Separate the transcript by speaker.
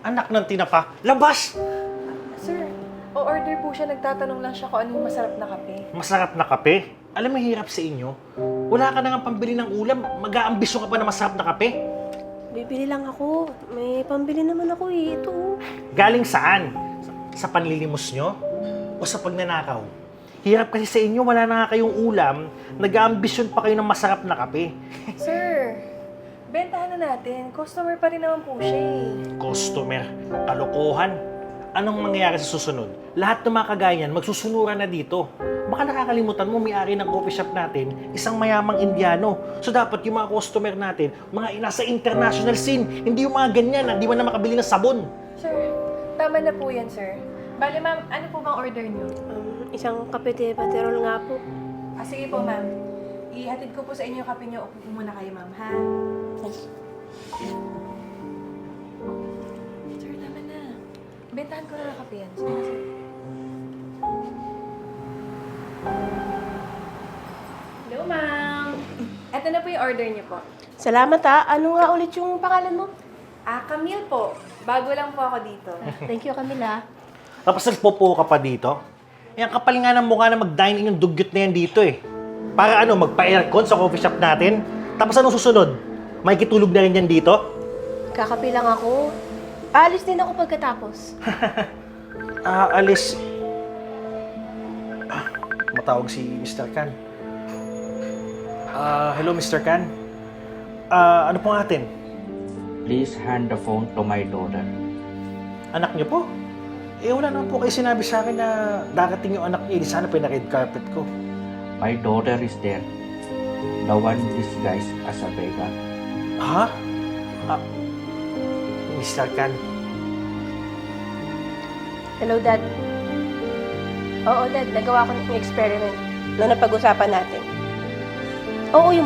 Speaker 1: Anak ng tinapa. Labas!
Speaker 2: Sir, o-order po siya. Nagtatanong lang siya kung ano yung masarap na kape.
Speaker 1: Masarap na kape? Alam mo, hirap sa inyo. Wala ka na nga pambili ng ulam. Mag-aambisyon ka pa na masarap na kape.
Speaker 3: Bibili lang ako. May pambili naman ako eh. Ito.
Speaker 1: Galing saan? Sa panlilimos nyo? O sa pagnanakaw? Hirap kasi sa inyo, wala na nga kayong ulam. Nag-aambisyon pa kayo ng masarap na kape.
Speaker 2: Sir, bentahan na natin. Customer pa rin naman po siya eh.
Speaker 1: Customer, kalokohan. Anong mangyayari sa susunod? Lahat ng mga kagaya niyan, magsusunuran na dito. Baka nakakalimutan mo, may-ari ng coffee shop natin, isang mayamang Indiano. So dapat yung mga customer natin, mga nasa international scene, hindi yung mga ganyan, hindi man na makabili ng sabon.
Speaker 2: Sir, tama na po yan, sir. Bale, ma'am, ano po bang order niyo?
Speaker 3: Isang kape de paterol nga po.
Speaker 2: Sige po, ma'am. Ihatid ko po sa inyo yung kape niyo. Upo po muna kayo, ma'am, ha? Sir, tama na. Bentahan ko na ng kape yan. Sige na, sir. Hello, ma'am. Ito na po yung order niyo po.
Speaker 3: Salamat ha. Ano nga ulit yung pangalan mo?
Speaker 2: Camille po. Bago lang po ako dito.
Speaker 3: Thank you, Camila.
Speaker 1: Tapos nagpopo ka pa dito. Yan kapal nga ng mukha na mag-dine in yung dugyot na yan dito eh. Para ano, magpa-aircon sa coffee shop natin. Tapos anong susunod? May kitulog na rin yan dito?
Speaker 3: Kakape lang ako. Aalis din ako pagkatapos.
Speaker 1: Alis. Matawag si Mr. Kan. Hello, Mr. Kan. Ano po atin?
Speaker 4: Please hand the phone to my daughter.
Speaker 1: Anak niyo po? Wala naman po kayo sinabi sa akin na darating yung anak niyo. Di sana pa yung red carpet ko.
Speaker 4: My daughter is there. The one disguised as a beggar.
Speaker 1: Ha? Mr. Kan.
Speaker 3: Hello, Dad. Oo, Dad. Nagawa ko ng experiment na napag-usapan natin. Oo, yung